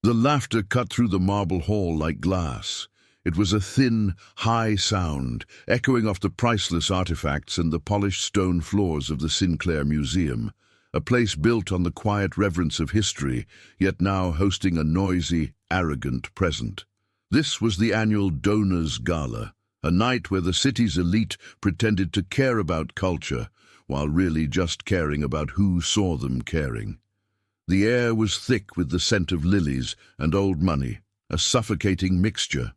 The laughter cut through the marble hall like glass. It was a thin, high sound, echoing off the priceless artifacts and the polished stone floors of the Sinclair Museum, a place built on the quiet reverence of history, yet now hosting a noisy, arrogant present. This was the annual Donors Gala, a night where the city's elite pretended to care about culture, while really just caring about who saw them caring. The air was thick with the scent of lilies and old money, a suffocating mixture.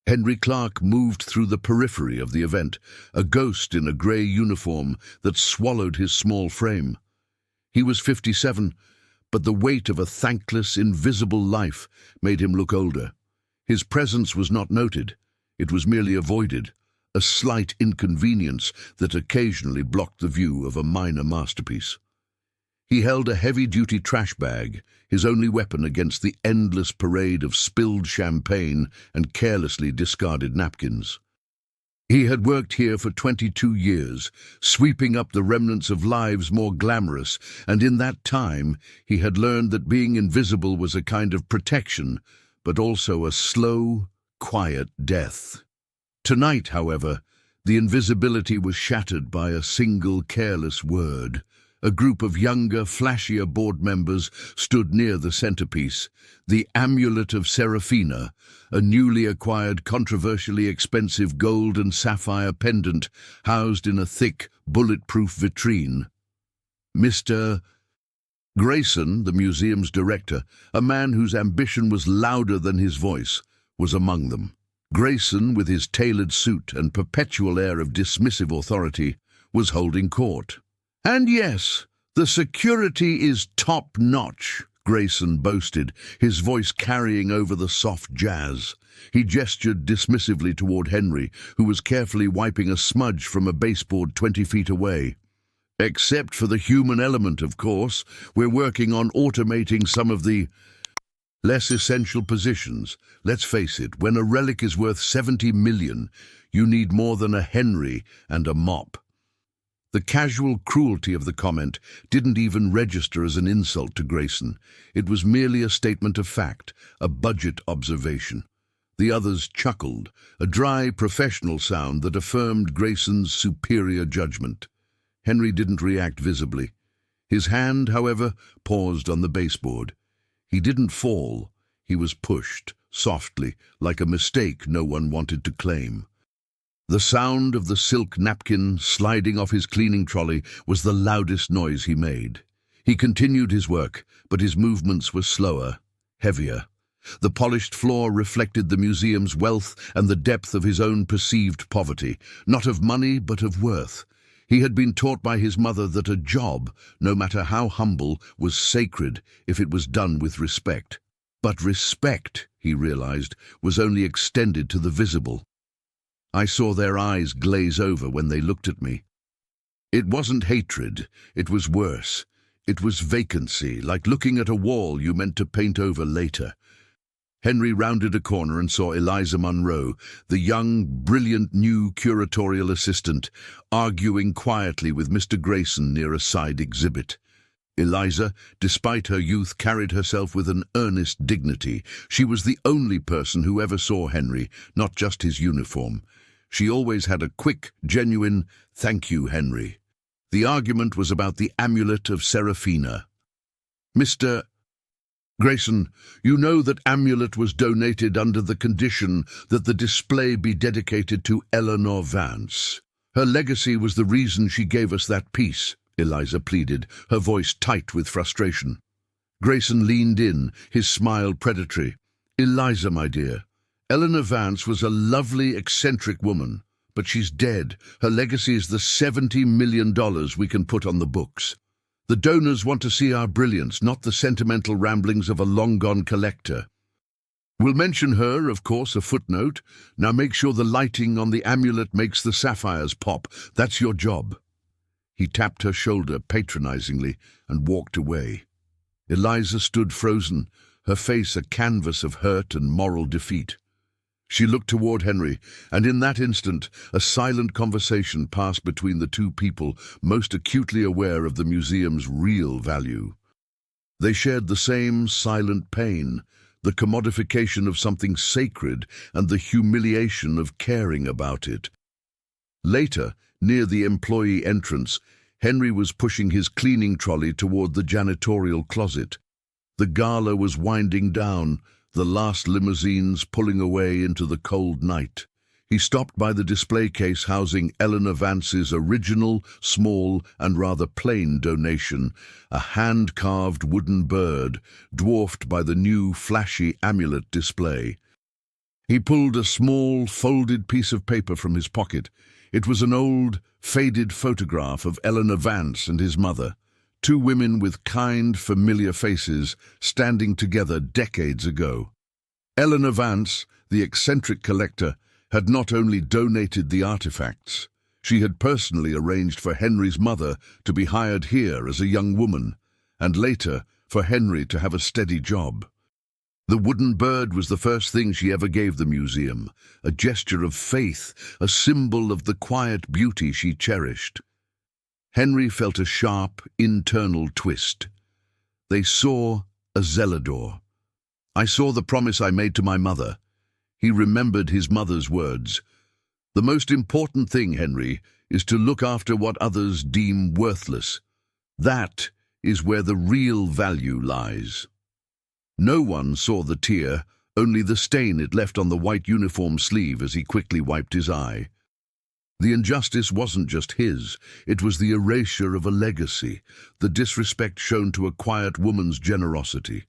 Henry Clark moved through the periphery of the event, a ghost in a grey uniform that swallowed his small frame. He was 57, but the weight of a thankless, invisible life made him look older. His presence was not noted. It was merely avoided, a slight inconvenience that occasionally blocked the view of a minor masterpiece. He held a heavy-duty trash bag, his only weapon against the endless parade of spilled champagne and carelessly discarded napkins. He had worked here for 22 years, sweeping up the remnants of lives more glamorous, and in that time he had learned that being invisible was a kind of protection, but also a slow, quiet death. Tonight, however, the invisibility was shattered by a single careless word. A group of younger, flashier board members stood near the centerpiece, the Amulet of Seraphina, a newly acquired, controversially expensive gold and sapphire pendant housed in a thick, bulletproof vitrine. Mr. Greyson, the museum's director, a man whose ambition was louder than his voice, was among them. Greyson, with his tailored suit and perpetual air of dismissive authority, was holding court. "And yes, the security is top-notch," Greyson boasted, his voice carrying over the soft jazz. He gestured dismissively toward Henry, who was carefully wiping a smudge from a baseboard 20 feet away. "Except for the human element, of course. We're working on automating some of the less essential positions. Let's face it, when a relic is worth 70 million, you need more than a Henry and a mop." The casual cruelty of the comment didn't even register as an insult to Greyson. It was merely a statement of fact, a budget observation. The others chuckled, a dry, professional sound that affirmed Greyson's superior judgment. Henry didn't react visibly. His hand, however, paused on the baseboard. He didn't fall. He was pushed, softly, like a mistake no one wanted to claim. The sound of the silk napkin sliding off his cleaning trolley was the loudest noise he made. He continued his work, but his movements were slower, heavier. The polished floor reflected the museum's wealth and the depth of his own perceived poverty, not of money but of worth. He had been taught by his mother that a job, no matter how humble, was sacred if it was done with respect. But respect, he realized, was only extended to the visible. I saw their eyes glaze over when they looked at me. It wasn't hatred, it was worse. It was vacancy, like looking at a wall you meant to paint over later. Henry rounded a corner and saw Eliza Monroe, the young, brilliant new curatorial assistant, arguing quietly with Mr. Greyson near a side exhibit. Eliza, despite her youth, carried herself with an earnest dignity. She was the only person who ever saw Henry, not just his uniform. She always had a quick, genuine, "Thank you, Henry." The argument was about the Amulet of Seraphina. "Mr. Greyson, you know that amulet was donated under the condition that the display be dedicated to Eleanor Vance. Her legacy was the reason she gave us that piece," Eliza pleaded, her voice tight with frustration. Greyson leaned in, his smile predatory. "Eliza, my dear, Eleanor Vance was a lovely, eccentric woman, but she's dead. Her legacy is the $70 million we can put on the books. The donors want to see our brilliance, not the sentimental ramblings of a long-gone collector. We'll mention her, of course, a footnote. Now make sure the lighting on the amulet makes the sapphires pop. That's your job." He tapped her shoulder patronizingly and walked away. Eliza stood frozen, her face a canvas of hurt and moral defeat. She looked toward Henry, and in that instant, a silent conversation passed between the two people most acutely aware of the museum's real value. They shared the same silent pain, the commodification of something sacred and the humiliation of caring about it. Later, near the employee entrance, Henry was pushing his cleaning trolley toward the janitorial closet. The gala was winding down, the last limousines pulling away into the cold night. He stopped by the display case housing Eleanor Vance's original, small, and rather plain donation, a hand-carved wooden bird, dwarfed by the new, flashy amulet display. He pulled a small, folded piece of paper from his pocket. It was an old, faded photograph of Eleanor Vance and his mother, two women with kind, familiar faces, standing together decades ago. Eleanor Vance, the eccentric collector, had not only donated the artifacts, she had personally arranged for Henry's mother to be hired here as a young woman, and later for Henry to have a steady job. The wooden bird was the first thing she ever gave the museum, a gesture of faith, a symbol of the quiet beauty she cherished. Henry felt a sharp, internal twist. They saw a Zelador. "I saw the promise I made to my mother." He remembered his mother's words. "The most important thing, Henry, is to look after what others deem worthless. That is where the real value lies." No one saw the tear, only the stain it left on the white uniform sleeve as he quickly wiped his eye. The injustice wasn't just his, it was the erasure of a legacy, the disrespect shown to a quiet woman's generosity.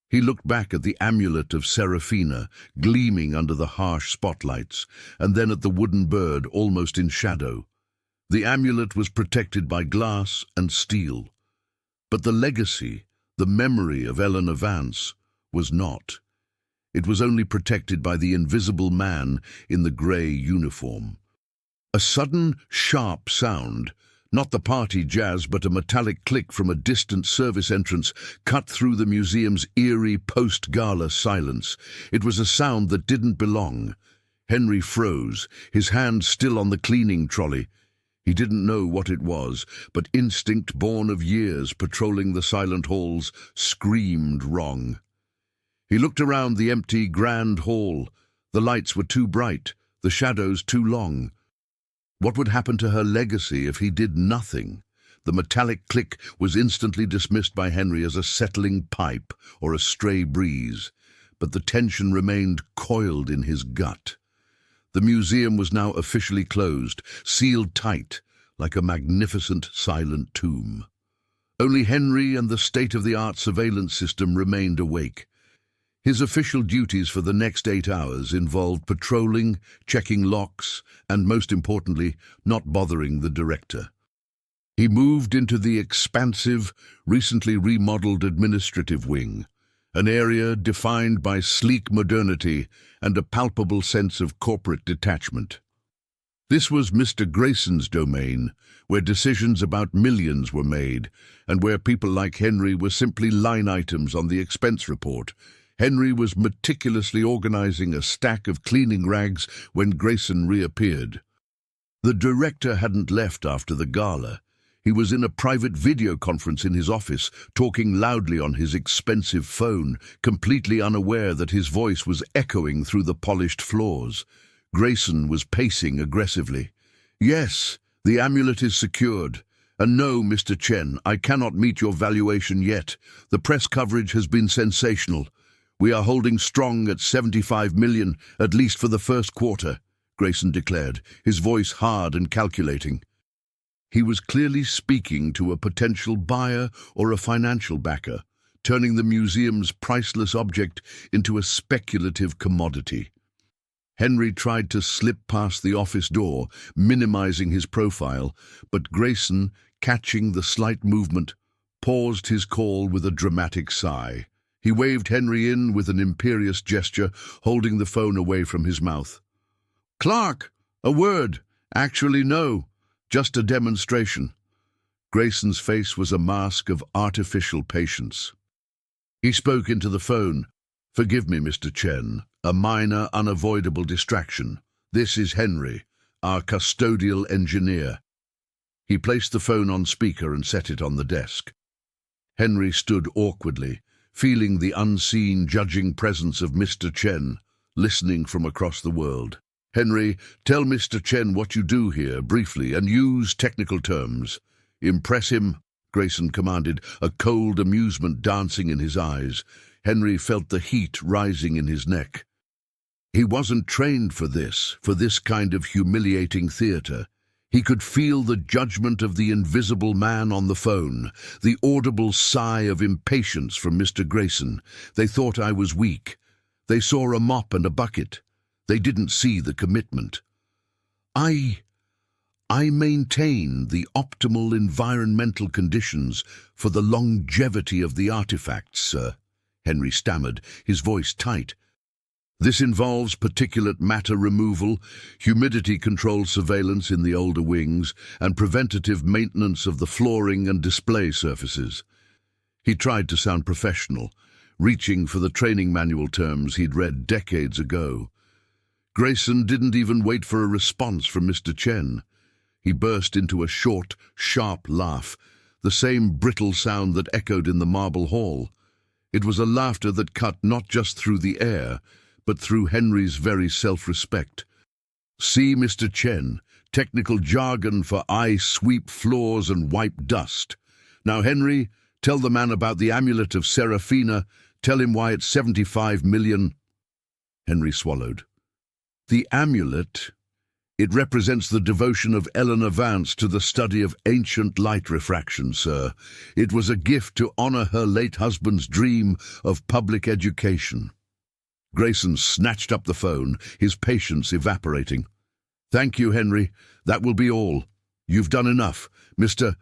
He looked back at the amulet of Seraphina, gleaming under the harsh spotlights, and then at the wooden bird almost in shadow. The amulet was protected by glass and steel. But the legacy, the memory of Eleanor Vance, was not. It was only protected by the invisible man in the grey uniform. A sudden, sharp sound, not the party jazz but a metallic click from a distant service entrance, cut through the museum's eerie post-gala silence. It was a sound that didn't belong. Henry froze, his hand still on the cleaning trolley. He didn't know what it was, but instinct born of years patrolling the silent halls screamed wrong. He looked around the empty grand hall. The lights were too bright, the shadows too long. What would happen to her legacy if he did nothing? The metallic click was instantly dismissed by Henry as a settling pipe or a stray breeze, but the tension remained coiled in his gut. The museum was now officially closed, sealed tight, like a magnificent silent tomb. Only Henry and the state-of-the-art surveillance system remained awake. His official duties for the next 8 hours involved patrolling, checking locks, and most importantly, not bothering the director. He moved into the expansive, recently remodeled administrative wing, an area defined by sleek modernity and a palpable sense of corporate detachment. This was Mr. Greyson's domain, where decisions about millions were made, and where people like Henry were simply line items on the expense report. Henry was meticulously organizing a stack of cleaning rags when Greyson reappeared. The director hadn't left after the gala. He was in a private video conference in his office, talking loudly on his expensive phone, completely unaware that his voice was echoing through the polished floors. Greyson was pacing aggressively. "Yes, the amulet is secured. And no, Mr. Chen, I cannot meet your valuation yet. The press coverage has been sensational. We are holding strong at 75 million, at least for the first quarter," Greyson declared, his voice hard and calculating. He was clearly speaking to a potential buyer or a financial backer, turning the museum's priceless object into a speculative commodity. Henry tried to slip past the office door, minimizing his profile, but Greyson, catching the slight movement, paused his call with a dramatic sigh. He waved Henry in with an imperious gesture, holding the phone away from his mouth. "Clark, a word. Actually, no. Just a demonstration." Greyson's face was a mask of artificial patience. He spoke into the phone. "Forgive me, Mr. Chen. A minor, unavoidable distraction. This is Henry, our custodial engineer." He placed the phone on speaker and set it on the desk. Henry stood awkwardly, feeling the unseen, judging presence of Mr. Chen, listening from across the world. "Henry, tell Mr. Chen what you do here, briefly, and use technical terms. Impress him," Greyson commanded, a cold amusement dancing in his eyes. Henry felt the heat rising in his neck. He wasn't trained for this kind of humiliating theater. He could feel the judgment of the invisible man on the phone, the audible sigh of impatience from Mr. Greyson. "They thought I was weak. They saw a mop and a bucket. They didn't see the commitment. I maintain the optimal environmental conditions for the longevity of the artifacts, sir," Henry stammered, his voice tight. "This involves particulate matter removal, humidity control surveillance in the older wings, and preventative maintenance of the flooring and display surfaces." He tried to sound professional, reaching for the training manual terms he'd read decades ago. Greyson didn't even wait for a response from Mr. Chen. He burst into a short, sharp laugh, the same brittle sound that echoed in the marble hall. It was a laughter that cut not just through the air, but through Henry's very self-respect. "See, Mr. Chen, technical jargon for I sweep floors and wipe dust. Now, Henry, tell the man about the amulet of Seraphina. Tell him why it's 75 million. Henry swallowed. "The amulet, it represents the devotion of Eleanor Vance to the study of ancient light refraction, sir. It was a gift to honor her late husband's dream of public education." Greyson snatched up the phone, his patience evaporating. "Thank you, Henry. That will be all. You've done enough. Mr.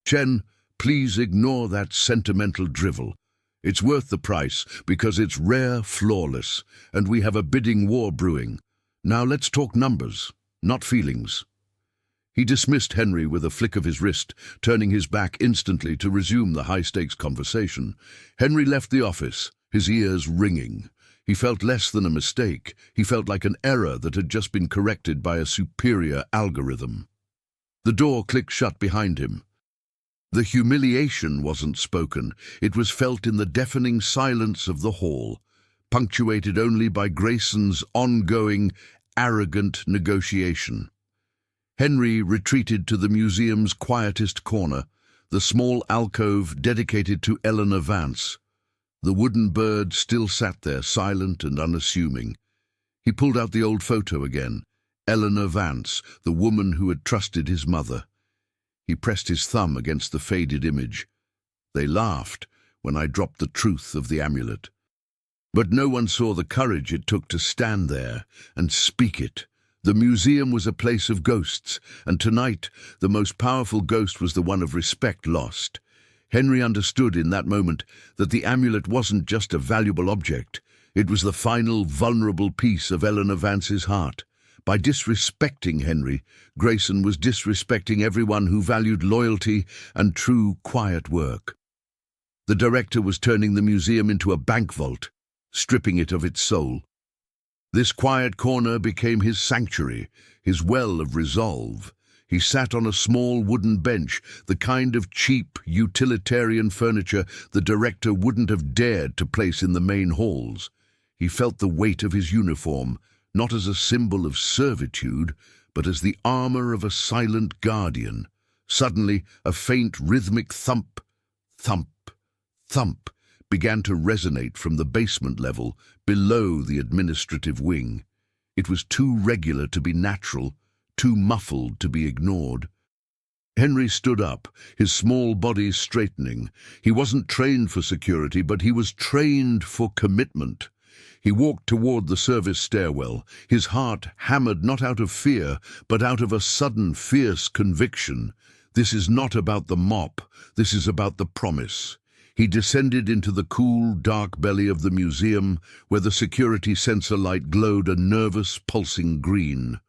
Chen, please ignore that sentimental drivel. It's worth the price because it's rare, flawless, and we have a bidding war brewing. Now let's talk numbers, not feelings." He dismissed Henry with a flick of his wrist, turning his back instantly to resume the high-stakes conversation. Henry left the office, his ears ringing. He felt less than a mistake. He felt like an error that had just been corrected by a superior algorithm. The door clicked shut behind him. The humiliation wasn't spoken. It was felt in the deafening silence of the hall, punctuated only by Greyson's ongoing, arrogant negotiation. Henry retreated to the museum's quietest corner, the small alcove dedicated to Eleanor Vance. The wooden bird still sat there, silent and unassuming. He pulled out the old photo again, Eleanor Vance, the woman who had trusted his mother. He pressed his thumb against the faded image. They laughed when I dropped the truth of the amulet. But no one saw the courage it took to stand there and speak it. The museum was a place of ghosts, and tonight the most powerful ghost was the one of respect lost. Henry understood in that moment that the amulet wasn't just a valuable object. It was the final, vulnerable piece of Eleanor Vance's heart. By disrespecting Henry, Greyson was disrespecting everyone who valued loyalty and true, quiet work. The director was turning the museum into a bank vault, stripping it of its soul. This quiet corner became his sanctuary, his well of resolve. He sat on a small wooden bench, the kind of cheap, utilitarian furniture the director wouldn't have dared to place in the main halls. He felt the weight of his uniform, not as a symbol of servitude, but as the armor of a silent guardian. Suddenly, a faint rhythmic thump, thump, thump began to resonate from the basement level, below the administrative wing. It was too regular to be natural, too muffled to be ignored. Henry stood up, his small body straightening. He wasn't trained for security, but he was trained for commitment. He walked toward the service stairwell, his heart hammered not out of fear, but out of a sudden, fierce conviction. This is not about the mop, this is about the promise. He descended into the cool, dark belly of the museum, where the security sensor light glowed a nervous, pulsing green.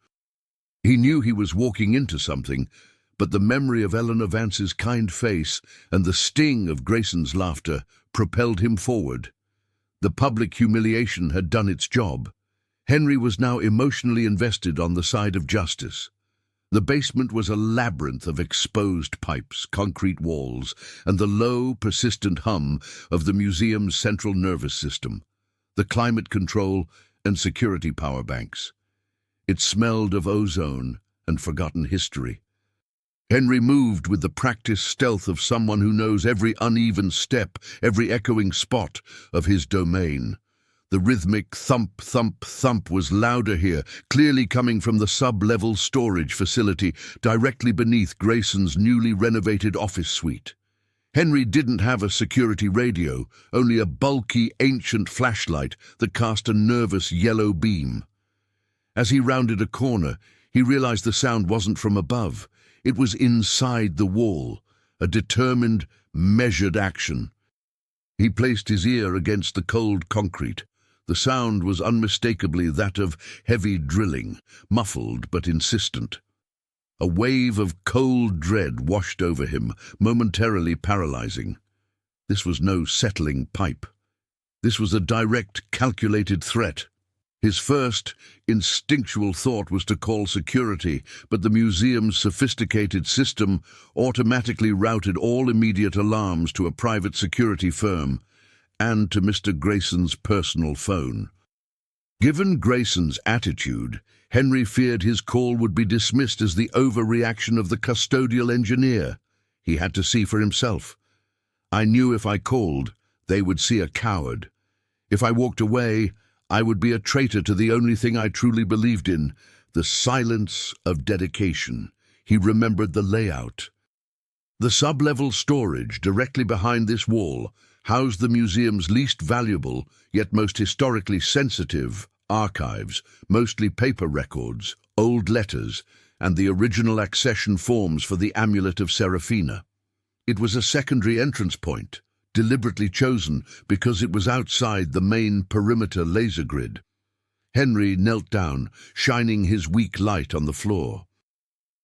He knew he was walking into something, but the memory of Eleanor Vance's kind face and the sting of Greyson's laughter propelled him forward. The public humiliation had done its job. Henry was now emotionally invested on the side of justice. The basement was a labyrinth of exposed pipes, concrete walls, and the low, persistent hum of the museum's central nervous system, the climate control and security power banks. It smelled of ozone and forgotten history. Henry moved with the practiced stealth of someone who knows every uneven step, every echoing spot of his domain. The rhythmic thump, thump, thump was louder here, clearly coming from the sub-level storage facility directly beneath Greyson's newly renovated office suite. Henry didn't have a security radio, only a bulky, ancient flashlight that cast a nervous yellow beam. As he rounded a corner, he realized the sound wasn't from above. It was inside the wall, a determined, measured action. He placed his ear against the cold concrete. The sound was unmistakably that of heavy drilling, muffled but insistent. A wave of cold dread washed over him, momentarily paralyzing. This was no settling pipe. This was a direct, calculated threat. His first, instinctual thought was to call security, but the museum's sophisticated system automatically routed all immediate alarms to a private security firm and to Mr. Greyson's personal phone. Given Greyson's attitude, Henry feared his call would be dismissed as the overreaction of the custodial engineer. He had to see for himself. I knew if I called, they would see a coward. If I walked away, I would be a traitor to the only thing I truly believed in, the silence of dedication. He remembered the layout. The sub-level storage directly behind this wall housed the museum's least valuable, yet most historically sensitive, archives, mostly paper records, old letters, and the original accession forms for the Amulet of Seraphina. It was a secondary entrance point, deliberately chosen because it was outside the main perimeter laser grid. Henry knelt down, shining his weak light on the floor.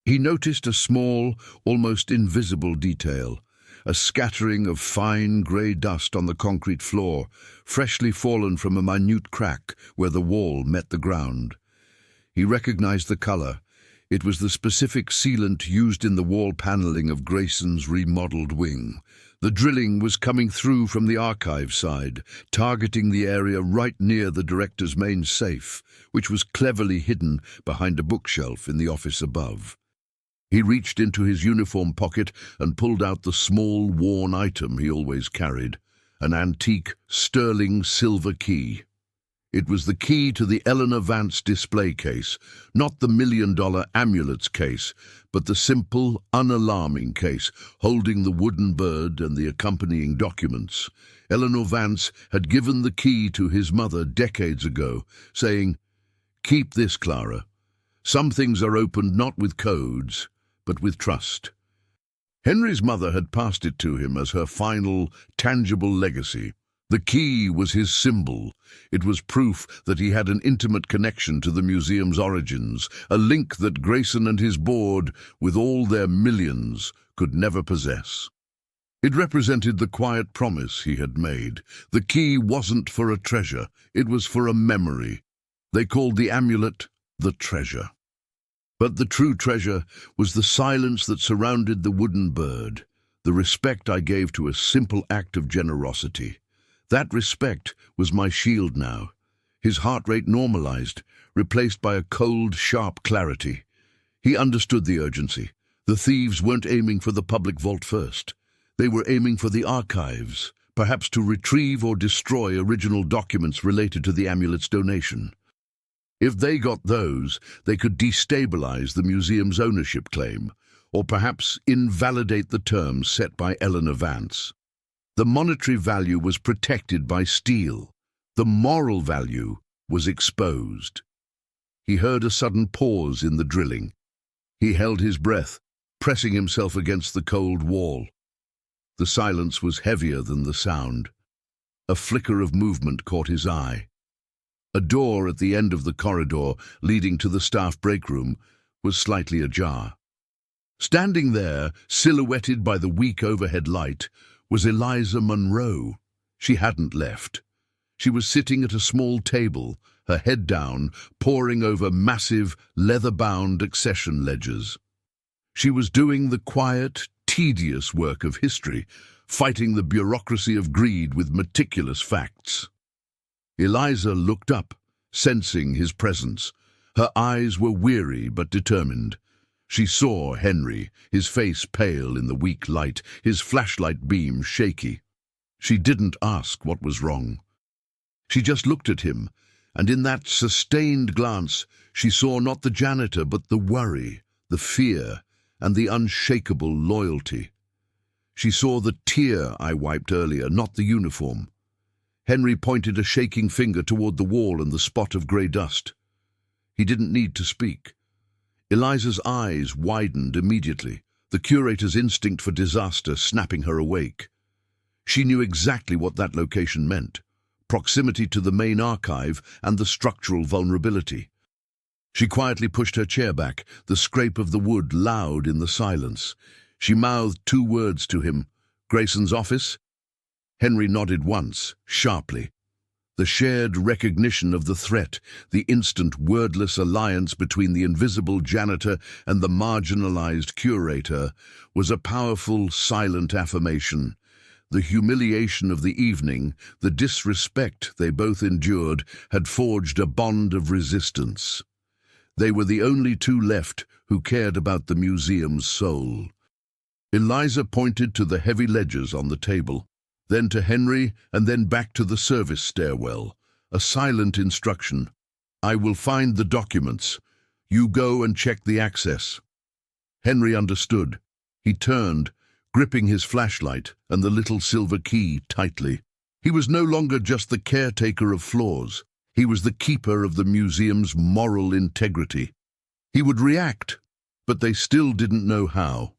He noticed a small, almost invisible detail, a scattering of fine grey dust on the concrete floor, freshly fallen from a minute crack where the wall met the ground. He recognized the color. It was the specific sealant used in the wall paneling of Greyson's remodeled wing. The drilling was coming through from the archive side, targeting the area right near the director's main safe, which was cleverly hidden behind a bookshelf in the office above. He reached into his uniform pocket and pulled out the small, worn item he always carried, an antique, sterling silver key. It was the key to the Eleanor Vance display case, not the $1,000,000 amulets case, but the simple, unalarming case, holding the wooden bird and the accompanying documents. Eleanor Vance had given the key to his mother decades ago, saying, "Keep this, Clara. Some things are opened not with codes, but with trust." Henry's mother had passed it to him as her final, tangible legacy. The key was his symbol. It was proof that he had an intimate connection to the museum's origins, a link that Greyson and his board, with all their millions, could never possess. It represented the quiet promise he had made. The key wasn't for a treasure, it was for a memory. They called the amulet the treasure. But the true treasure was the silence that surrounded the wooden bird, the respect I gave to a simple act of generosity. That respect was my shield now. His heart rate normalized, replaced by a cold, sharp clarity. He understood the urgency. The thieves weren't aiming for the public vault first. They were aiming for the archives, perhaps to retrieve or destroy original documents related to the amulet's donation. If they got those, they could destabilize the museum's ownership claim, or perhaps invalidate the terms set by Eleanor Vance. The monetary value was protected by steel. The moral value was exposed. He heard a sudden pause in the drilling. He held his breath, pressing himself against the cold wall. The silence was heavier than the sound. A flicker of movement caught his eye. A door at the end of the corridor leading to the staff break room was slightly ajar. Standing there, silhouetted by the weak overhead light, was Eliza Monroe. She hadn't left. She was sitting at a small table, her head down, poring over massive, leather-bound accession ledgers. She was doing the quiet, tedious work of history, fighting the bureaucracy of greed with meticulous facts. Eliza looked up, sensing his presence. Her eyes were weary but determined. She saw Henry, his face pale in the weak light, his flashlight beam shaky. She didn't ask what was wrong. She just looked at him, and in that sustained glance she saw not the janitor but the worry, the fear, and the unshakable loyalty. She saw the tear I wiped earlier, not the uniform. Henry pointed a shaking finger toward the wall and the spot of grey dust. He didn't need to speak. Eliza's eyes widened immediately, the curator's instinct for disaster snapping her awake. She knew exactly what that location meant: proximity to the main archive and the structural vulnerability. She quietly pushed her chair back, the scrape of the wood loud in the silence. She mouthed 2 words to him. "Greyson's office?" Henry nodded once, sharply. The shared recognition of the threat, the instant wordless alliance between the invisible janitor and the marginalized curator, was a powerful, silent affirmation. The humiliation of the evening, the disrespect they both endured, had forged a bond of resistance. They were the only 2 left who cared about the museum's soul. Eliza pointed to the heavy ledgers on the table, then to Henry, and then back to the service stairwell. A silent instruction: "I will find the documents. You go and check the access." Henry understood. He turned, gripping his flashlight and the little silver key tightly. He was no longer just the caretaker of floors. He was the keeper of the museum's moral integrity. He would react, but they still didn't know how.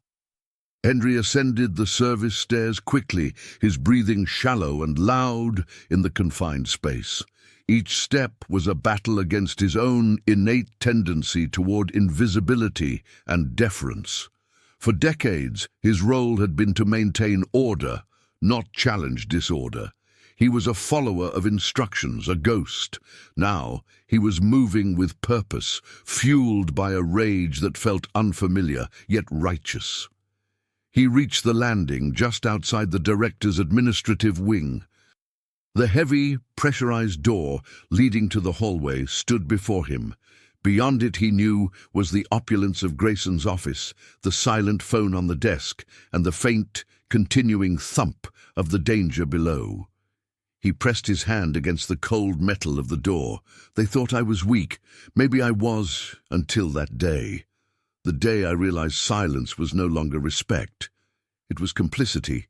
Henry ascended the service stairs quickly, his breathing shallow and loud in the confined space. Each step was a battle against his own innate tendency toward invisibility and deference. For decades, his role had been to maintain order, not challenge disorder. He was a follower of instructions, a ghost. Now he was moving with purpose, fueled by a rage that felt unfamiliar, yet righteous. He reached the landing just outside the director's administrative wing. The heavy, pressurized door leading to the hallway stood before him. Beyond it, he knew, was the opulence of Greyson's office, the silent phone on the desk, and the faint, continuing thump of the danger below. He pressed his hand against the cold metal of the door. They thought I was weak. Maybe I was, until that day. The day I realized silence was no longer respect. It was complicity.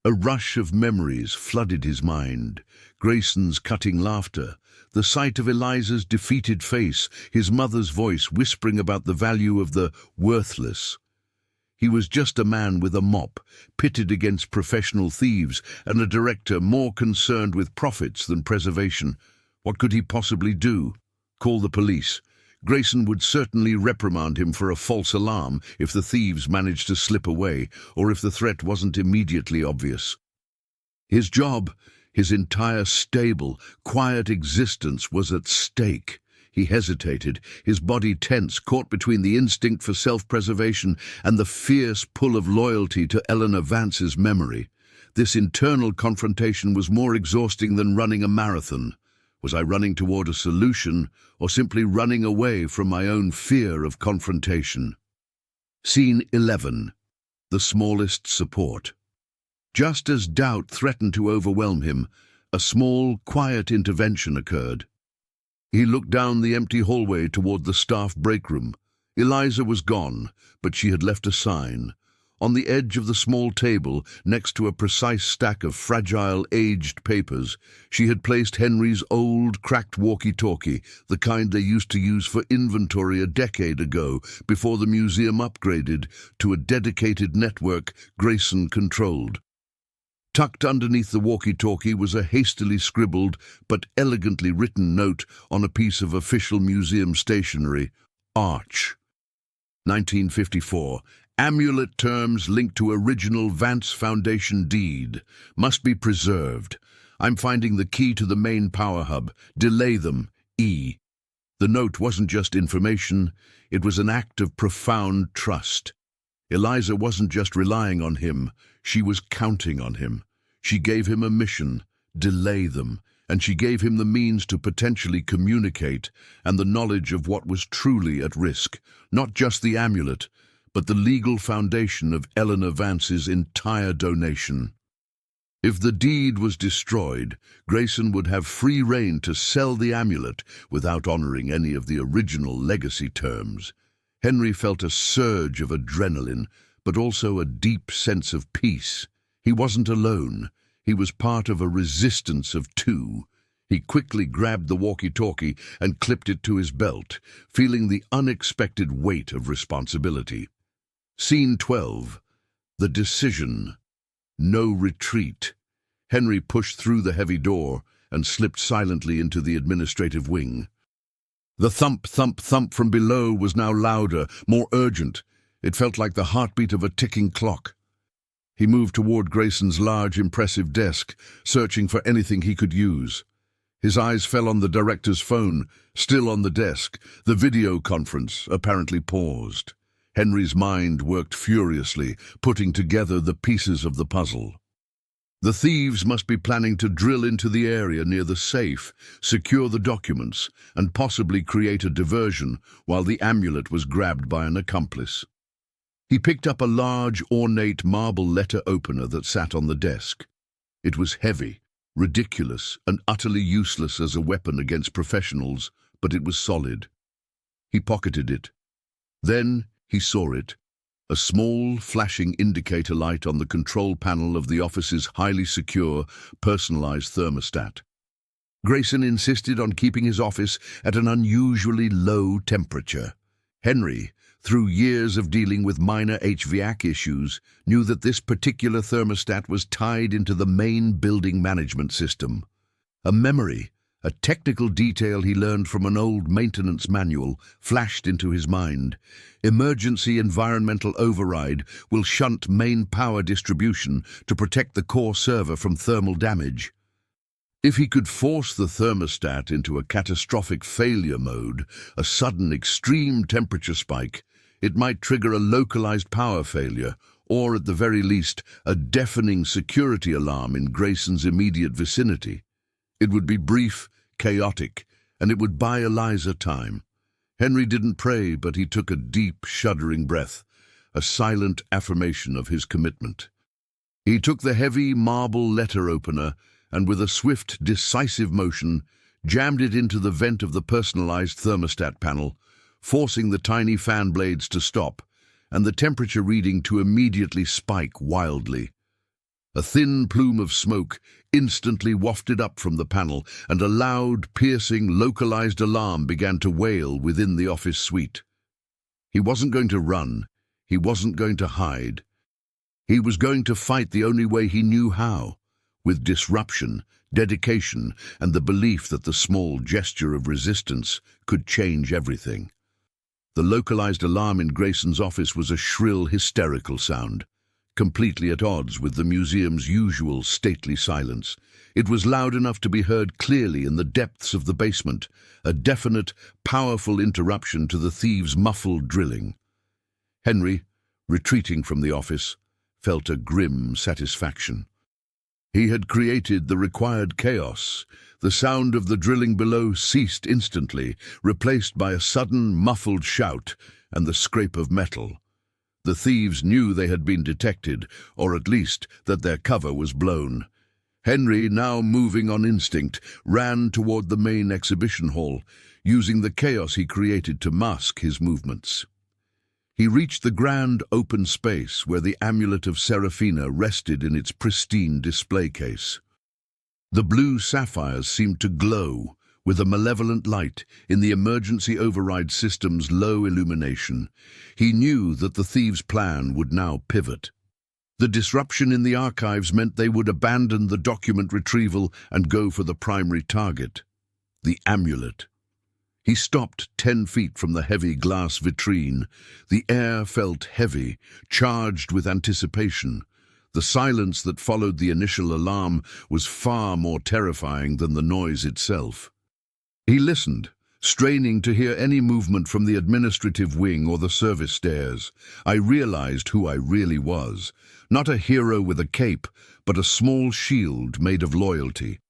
A rush of memories flooded his mind. Greyson's cutting laughter, the sight of Eliza's defeated face, his mother's voice whispering about the value of the worthless. He was just a man with a mop, pitted against professional thieves, and a director more concerned with profits than preservation. What could he possibly do? Call the police. Greyson would certainly reprimand him for a false alarm if the thieves managed to slip away, or if the threat wasn't immediately obvious. His job, his entire stable, quiet existence was at stake. He hesitated, his body tense, caught between the instinct for self-preservation and the fierce pull of loyalty to Eleanor Vance's memory. This internal confrontation was more exhausting than running a marathon. Was I running toward a solution, or simply running away from my own fear of confrontation? Scene 11. The smallest support. Just as doubt threatened to overwhelm him, a small, quiet intervention occurred. He looked down the empty hallway toward the staff break room. Eliza was gone, but she had left a sign. On the edge of the small table, next to a precise stack of fragile, aged papers, she had placed Henry's old, cracked walkie-talkie, the kind they used to use for inventory a decade ago, before the museum upgraded to a dedicated network Greyson controlled. Tucked underneath the walkie-talkie was a hastily scribbled but elegantly written note on a piece of official museum stationery: Arch. 1954. Amulet terms linked to original Vance Foundation deed. Must be preserved. I'm finding the key to the main power hub. Delay them. E. The note wasn't just information, it was an act of profound trust. Eliza wasn't just relying on him, she was counting on him. She gave him a mission, delay them, and she gave him the means to potentially communicate and the knowledge of what was truly at risk, not just the amulet, but the legal foundation of Eleanor Vance's entire donation. If the deed was destroyed, Greyson would have free rein to sell the amulet without honoring any of the original legacy terms. Henry felt a surge of adrenaline, but also a deep sense of peace. He wasn't alone. He was part of a resistance of two. He quickly grabbed the walkie-talkie and clipped it to his belt, feeling the unexpected weight of responsibility. Scene 12. The decision. No retreat. Henry pushed through the heavy door and slipped silently into the administrative wing. The thump, thump, thump from below was now louder, more urgent. It felt like the heartbeat of a ticking clock. He moved toward Greyson's large, impressive desk, searching for anything he could use. His eyes fell on the director's phone, still on the desk. The video conference apparently paused. Henry's mind worked furiously, putting together the pieces of the puzzle. The thieves must be planning to drill into the area near the safe, secure the documents, and possibly create a diversion while the amulet was grabbed by an accomplice. He picked up a large, ornate marble letter opener that sat on the desk. It was heavy, ridiculous, and utterly useless as a weapon against professionals, but it was solid. He pocketed it. Then he saw it, a small, flashing indicator light on the control panel of the office's highly secure, personalized thermostat. Greyson insisted on keeping his office at an unusually low temperature. Henry, through years of dealing with minor HVAC issues, knew that this particular thermostat was tied into the main building management system. A memory, a technical detail he learned from an old maintenance manual, flashed into his mind. Emergency environmental override will shunt main power distribution to protect the core server from thermal damage. If he could force the thermostat into a catastrophic failure mode, a sudden extreme temperature spike, it might trigger a localized power failure, or at the very least, a deafening security alarm in Greyson's immediate vicinity. It would be brief, chaotic, and it would buy Eliza time. Henry didn't pray, but he took a deep, shuddering breath, a silent affirmation of his commitment. He took the heavy marble letter opener and with a swift, decisive motion, jammed it into the vent of the personalized thermostat panel, forcing the tiny fan blades to stop and the temperature reading to immediately spike wildly. A thin plume of smoke instantly wafted up from the panel, and a loud, piercing, localized alarm began to wail within the office suite. He wasn't going to run. He wasn't going to hide. He was going to fight the only way he knew how, with disruption, dedication, and the belief that the small gesture of resistance could change everything. The localized alarm in Greyson's office was a shrill, hysterical sound, completely at odds with the museum's usual stately silence. It was loud enough to be heard clearly in the depths of the basement, a definite, powerful interruption to the thieves' muffled drilling. Henry, retreating from the office, felt a grim satisfaction. He had created the required chaos. The sound of the drilling below ceased instantly, replaced by a sudden, muffled shout and the scrape of metal. The thieves knew they had been detected, or at least that their cover was blown. Henry, now moving on instinct, ran toward the main exhibition hall, using the chaos he created to mask his movements. He reached the grand open space where the amulet of Seraphina rested in its pristine display case. The blue sapphires seemed to glow with a malevolent light in the emergency override system's low illumination. He knew that the thieves' plan would now pivot. The disruption in the archives meant they would abandon the document retrieval and go for the primary target, the amulet. He stopped 10 feet from the heavy glass vitrine. The air felt heavy, charged with anticipation. The silence that followed the initial alarm was far more terrifying than the noise itself. He listened, straining to hear any movement from the administrative wing or the service stairs. I realized who I really was. Not a hero with a cape, but a small shield made of loyalty.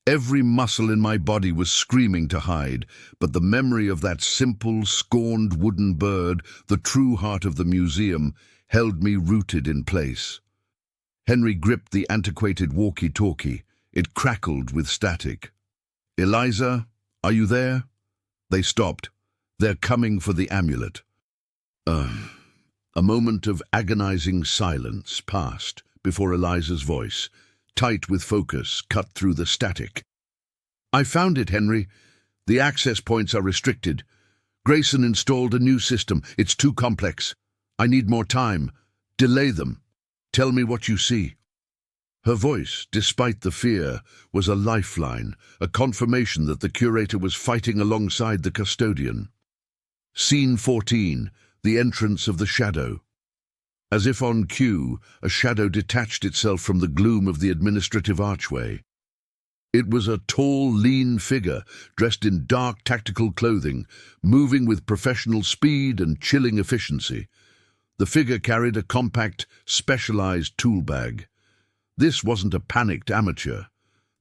Every muscle in my body was screaming to hide, but the memory of that simple, scorned wooden bird, the true heart of the museum, held me rooted in place. Henry gripped the antiquated walkie-talkie. It crackled with static. "Eliza, are you there?" They stopped. "They're coming for the amulet." A moment of agonizing silence passed before Eliza's voice, tight with focus, cut through the static. "I found it, Henry. The access points are restricted. Greyson installed a new system. It's too complex. I need more time. Delay them. Tell me what you see." Her voice, despite the fear, was a lifeline, a confirmation that the curator was fighting alongside the custodian. Scene 14, the entrance of the shadow. As if on cue, a shadow detached itself from the gloom of the administrative archway. It was a tall, lean figure, dressed in dark tactical clothing, moving with professional speed and chilling efficiency. The figure carried a compact, specialized tool bag. This wasn't a panicked amateur.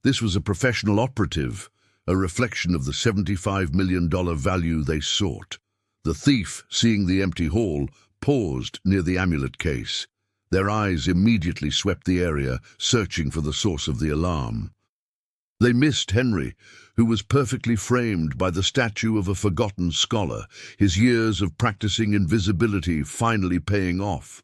This was a professional operative, a reflection of the $75 million value they sought. The thief, seeing the empty hall, paused near the amulet case. Their eyes immediately swept the area, searching for the source of the alarm. They missed Henry, who was perfectly framed by the statue of a forgotten scholar, his years of practicing invisibility finally paying off.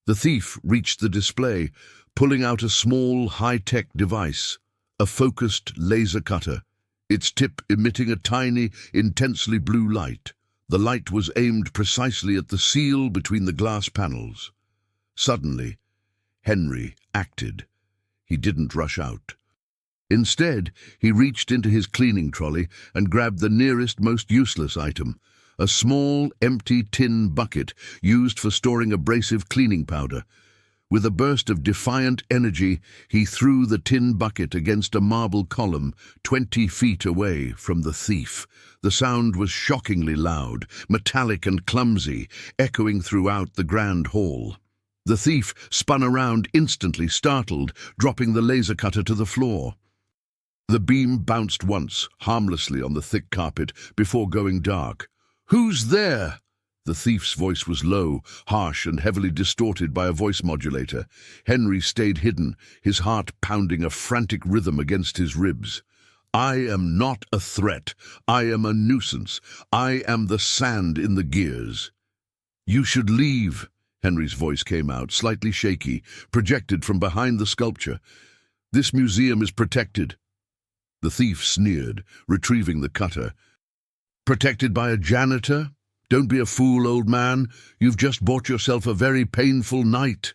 The thief reached the display, pulling out a small, high-tech device, a focused laser cutter, its tip emitting a tiny, intensely blue light. The light was aimed precisely at the seal between the glass panels. Suddenly, Henry acted. He didn't rush out. Instead, he reached into his cleaning trolley and grabbed the nearest, most useless item, a small, empty tin bucket used for storing abrasive cleaning powder. With a burst of defiant energy, he threw the tin bucket against a marble column 20 feet away from the thief. The sound was shockingly loud, metallic and clumsy, echoing throughout the grand hall. The thief spun around instantly, startled, dropping the laser cutter to the floor. The beam bounced once, harmlessly on the thick carpet, before going dark. "Who's there?" The thief's voice was low, harsh, and heavily distorted by a voice modulator. Henry stayed hidden, his heart pounding a frantic rhythm against his ribs. "I am not a threat. I am a nuisance. I am the sand in the gears." "You should leave," Henry's voice came out, slightly shaky, projected from behind the sculpture. "This museum is protected." The thief sneered, retrieving the cutter. "Protected by a janitor? Don't be a fool, old man. You've just bought yourself a very painful night."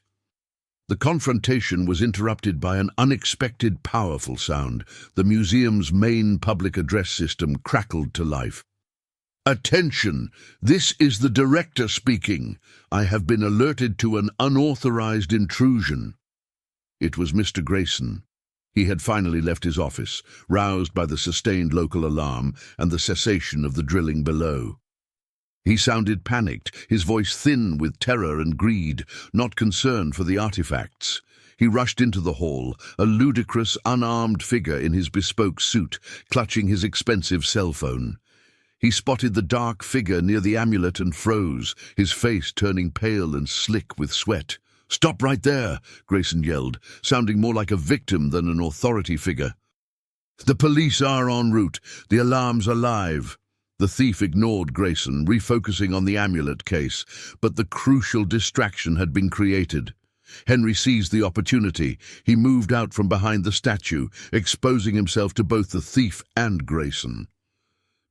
The confrontation was interrupted by an unexpected, powerful sound. The museum's main public address system crackled to life. "Attention! This is the director speaking. I have been alerted to an unauthorized intrusion." It was Mr. Greyson. He had finally left his office, roused by the sustained local alarm and the cessation of the drilling below. He sounded panicked, his voice thin with terror and greed, not concerned for the artifacts. He rushed into the hall, a ludicrous, unarmed figure in his bespoke suit, clutching his expensive cell phone. He spotted the dark figure near the amulet and froze, his face turning pale and slick with sweat. "Stop right there," Greyson yelled, sounding more like a victim than an authority figure. "The police are en route. The alarms are live." The thief ignored Greyson, refocusing on the amulet case, but the crucial distraction had been created. Henry seized the opportunity. He moved out from behind the statue, exposing himself to both the thief and Greyson.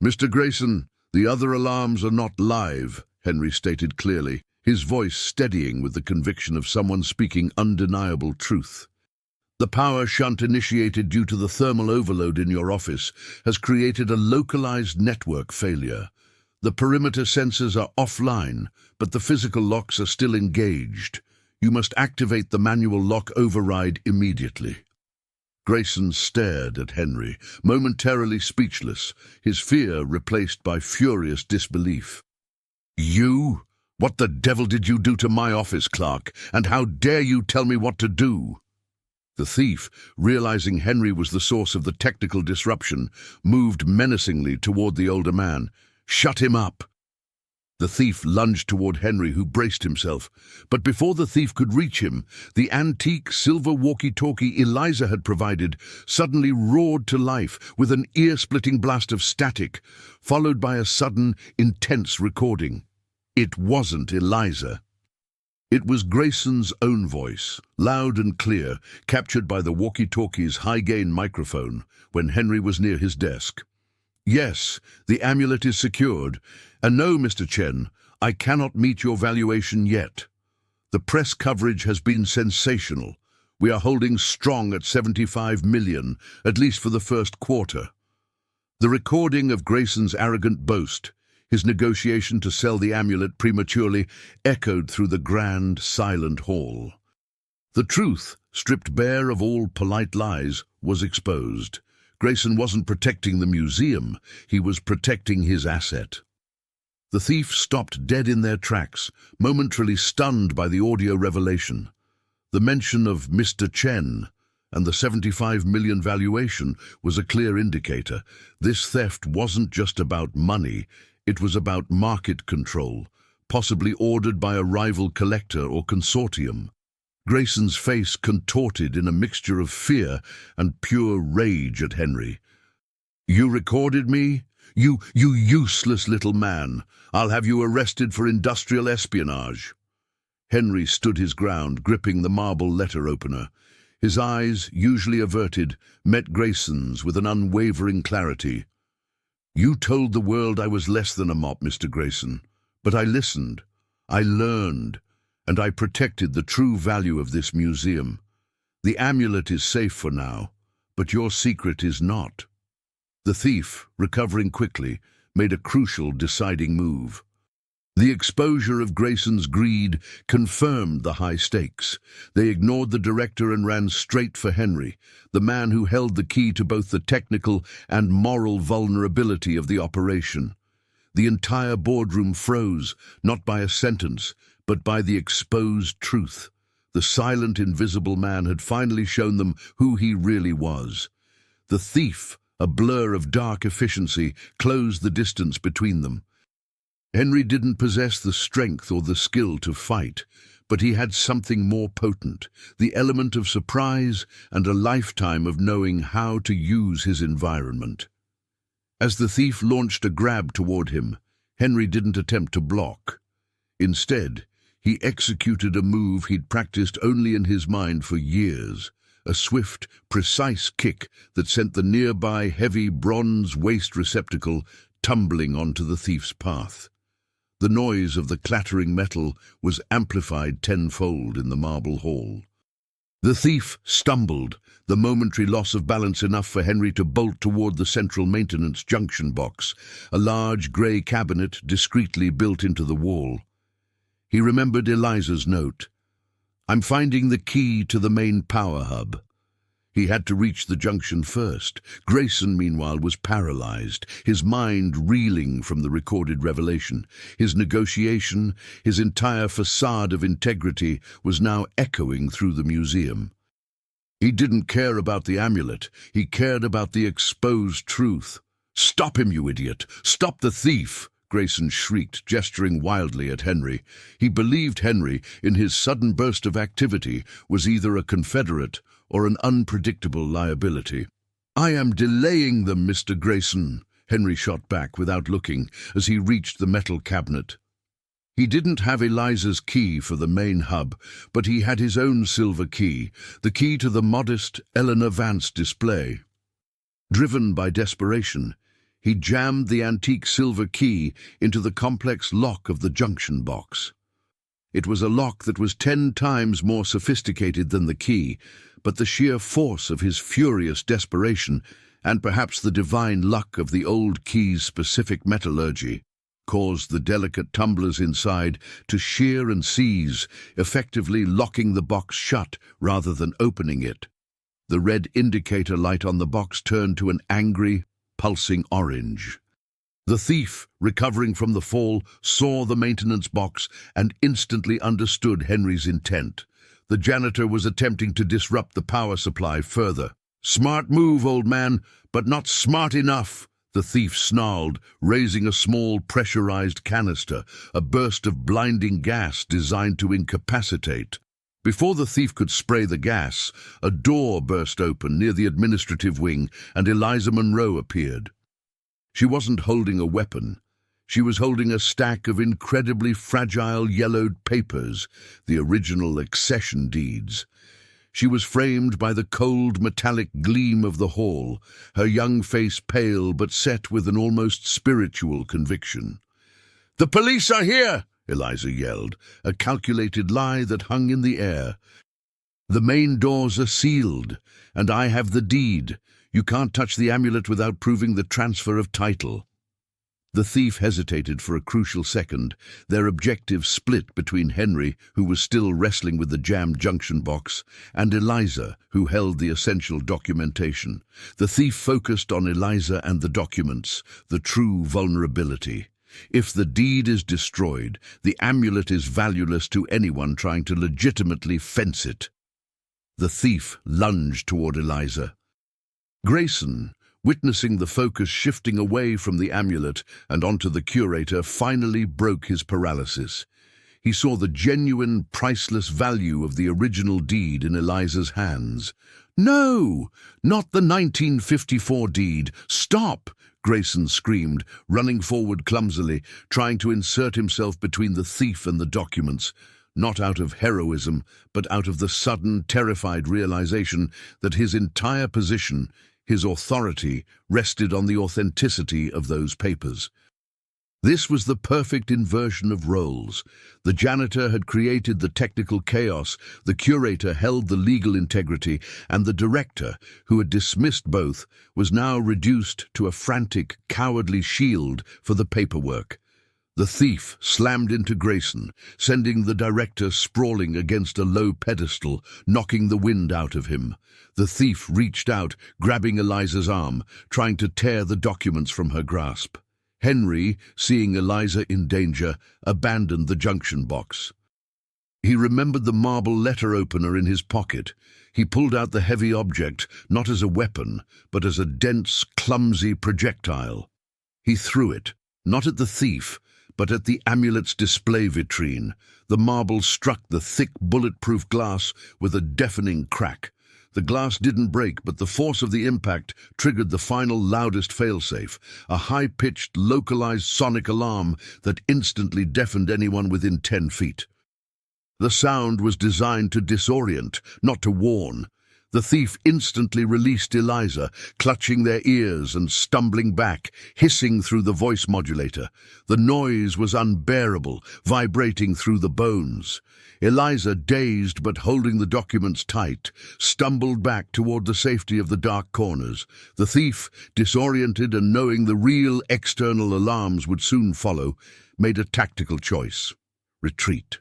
"Mr. Greyson, the other alarms are not live," Henry stated clearly, his voice steadying with the conviction of someone speaking undeniable truth. "The power shunt initiated due to the thermal overload in your office has created a localized network failure. The perimeter sensors are offline, but the physical locks are still engaged. You must activate the manual lock override immediately." Greyson stared at Henry, momentarily speechless, his fear replaced by furious disbelief. "You? What the devil did you do to my office clerk, and how dare you tell me what to do?" The thief, realizing Henry was the source of the technical disruption, moved menacingly toward the older man. "Shut him up!" The thief lunged toward Henry, who braced himself. But before the thief could reach him, the antique silver walkie-talkie Eliza had provided suddenly roared to life with an ear-splitting blast of static, followed by a sudden, intense recording. It wasn't Eliza. It was Greyson's own voice, loud and clear, captured by the walkie-talkie's high-gain microphone when Henry was near his desk. "Yes, the amulet is secured. And no, Mr. Chen, I cannot meet your valuation yet. The press coverage has been sensational. We are holding strong at 75 million, at least for the first quarter." The recording of Greyson's arrogant boast, his negotiation to sell the amulet prematurely, echoed through the grand, silent hall. The truth, stripped bare of all polite lies, was exposed. Greyson wasn't protecting the museum, he was protecting his asset. The thief stopped dead in their tracks, momentarily stunned by the audio revelation. The mention of Mr. Chen and the 75 million valuation was a clear indicator. This theft wasn't just about money, it was about market control, possibly ordered by a rival collector or consortium. Greyson's face contorted in a mixture of fear and pure rage at Henry. "You recorded me? You useless little man! I'll have you arrested for industrial espionage." Henry stood his ground, gripping the marble letter opener. His eyes, usually averted, met Greyson's with an unwavering clarity. "You told the world I was less than a mop, Mr. Greyson, but I listened, I learned, and I protected the true value of this museum. The amulet is safe for now, but your secret is not." The thief, recovering quickly, made a crucial, deciding move. The exposure of Greyson's greed confirmed the high stakes. They ignored the director and ran straight for Henry, the man who held the key to both the technical and moral vulnerability of the operation. The entire boardroom froze, not by a sentence, but by the exposed truth. The silent, invisible man had finally shown them who he really was. The thief, a blur of dark efficiency, closed the distance between them. Henry didn't possess the strength or the skill to fight, but he had something more potent, the element of surprise and a lifetime of knowing how to use his environment. As the thief launched a grab toward him, Henry didn't attempt to block. Instead, he executed a move he'd practiced only in his mind for years, a swift, precise kick that sent the nearby heavy bronze waste receptacle tumbling onto the thief's path. The noise of the clattering metal was amplified tenfold in the marble hall. The thief stumbled, the momentary loss of balance enough for Henry to bolt toward the central maintenance junction box, a large grey cabinet discreetly built into the wall. He remembered Eliza's note. "I'm finding the key to the main power hub." He had to reach the junction first. Greyson, meanwhile, was paralyzed, his mind reeling from the recorded revelation. His negotiation, his entire facade of integrity, was now echoing through the museum. He didn't care about the amulet. He cared about the exposed truth. "Stop him, you idiot! Stop the thief!" Greyson shrieked, gesturing wildly at Henry. He believed Henry, in his sudden burst of activity, was either a confederate or an unpredictable liability. "I am delaying them, Mr. Greyson," Henry shot back without looking as he reached the metal cabinet. He didn't have Eliza's key for the main hub, but he had his own silver key, the key to the modest Eleanor Vance display. Driven by desperation, he jammed the antique silver key into the complex lock of the junction box. It was a lock that was 10 times more sophisticated than the key, but the sheer force of his furious desperation, and perhaps the divine luck of the old key's specific metallurgy, caused the delicate tumblers inside to shear and seize, effectively locking the box shut rather than opening it. The red indicator light on the box turned to an angry, pulsing orange. The thief, recovering from the fall, saw the maintenance box and instantly understood Henry's intent. The janitor was attempting to disrupt the power supply further. "Smart move, old man, but not smart enough," the thief snarled, raising a small pressurized canister, a burst of blinding gas designed to incapacitate. Before the thief could spray the gas, a door burst open near the administrative wing and Eliza Monroe appeared. She wasn't holding a weapon. She was holding a stack of incredibly fragile yellowed papers, the original accession deeds. She was framed by the cold metallic gleam of the hall, her young face pale but set with an almost spiritual conviction. "The police are here!" Eliza yelled, a calculated lie that hung in the air. "The main doors are sealed, and I have the deed. You can't touch the amulet without proving the transfer of title." The thief hesitated for a crucial second, their objective split between Henry, who was still wrestling with the jammed junction box, and Eliza, who held the essential documentation. The thief focused on Eliza and the documents, the true vulnerability. If the deed is destroyed, the amulet is valueless to anyone trying to legitimately fence it. The thief lunged toward Eliza. Greyson, witnessing the focus shifting away from the amulet and onto the curator, finally broke his paralysis. He saw the genuine, priceless value of the original deed in Eliza's hands. "No, not the 1954 deed. Stop!" Greyson screamed, running forward clumsily, trying to insert himself between the thief and the documents, not out of heroism, but out of the sudden, terrified realization that his entire position, his authority, rested on the authenticity of those papers. This was the perfect inversion of roles. The janitor had created the technical chaos, the curator held the legal integrity, and the director, who had dismissed both, was now reduced to a frantic, cowardly shield for the paperwork. The thief slammed into Greyson, sending the director sprawling against a low pedestal, knocking the wind out of him. The thief reached out, grabbing Eliza's arm, trying to tear the documents from her grasp. Henry, seeing Eliza in danger, abandoned the junction box. He remembered the marble letter opener in his pocket. He pulled out the heavy object, not as a weapon, but as a dense, clumsy projectile. He threw it, not at the thief, but at the amulet's display vitrine. The marble struck the thick, bulletproof glass with a deafening crack. The glass didn't break, but the force of the impact triggered the final loudest failsafe, a high-pitched, localized sonic alarm that instantly deafened anyone within 10 feet. The sound was designed to disorient, not to warn. The thief instantly released Eliza, clutching their ears and stumbling back, hissing through the voice modulator. The noise was unbearable, vibrating through the bones. Eliza, dazed but holding the documents tight, stumbled back toward the safety of the dark corners. The thief, disoriented and knowing the real external alarms would soon follow, made a tactical choice: retreat.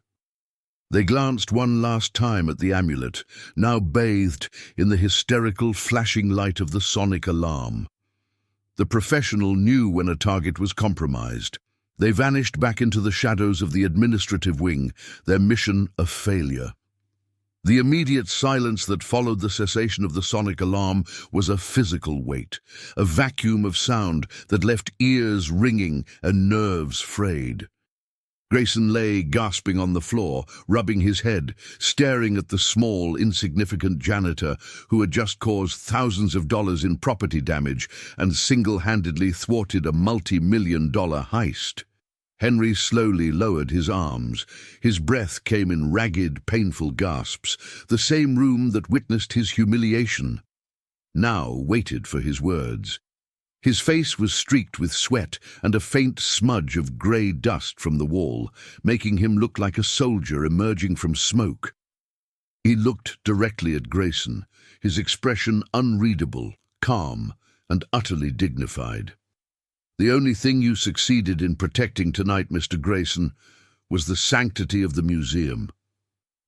They glanced one last time at the amulet, now bathed in the hysterical, flashing light of the sonic alarm. The professional knew when a target was compromised. They vanished back into the shadows of the administrative wing, their mission a failure. The immediate silence that followed the cessation of the sonic alarm was a physical weight, a vacuum of sound that left ears ringing and nerves frayed. Greyson lay gasping on the floor, rubbing his head, staring at the small, insignificant janitor who had just caused thousands of dollars in property damage and single-handedly thwarted a multi-million-dollar heist. Henry slowly lowered his arms. His breath came in ragged, painful gasps. The same room that witnessed his humiliation now waited for his words. His face was streaked with sweat and a faint smudge of grey dust from the wall, making him look like a soldier emerging from smoke. He looked directly at Greyson, his expression unreadable, calm, and utterly dignified. "The only thing you succeeded in protecting tonight, Mr. Greyson, was the sanctity of the museum,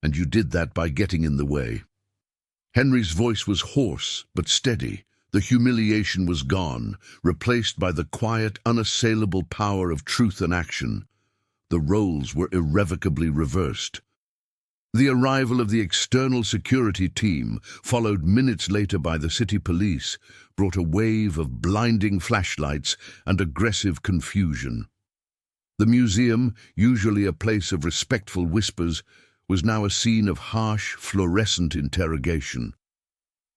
and you did that by getting in the way." Henry's voice was hoarse but steady. The humiliation was gone, replaced by the quiet, unassailable power of truth and action. The roles were irrevocably reversed. The arrival of the external security team, followed minutes later by the city police, brought a wave of blinding flashlights and aggressive confusion. The museum, usually a place of respectful whispers, was now a scene of harsh, fluorescent interrogation.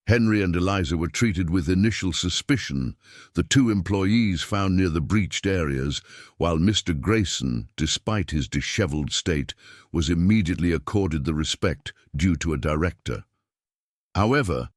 Henry and Eliza were treated with initial suspicion, the two employees found near the breached areas, while Mr. Greyson, despite his disheveled state, was immediately accorded the respect due to a director. However,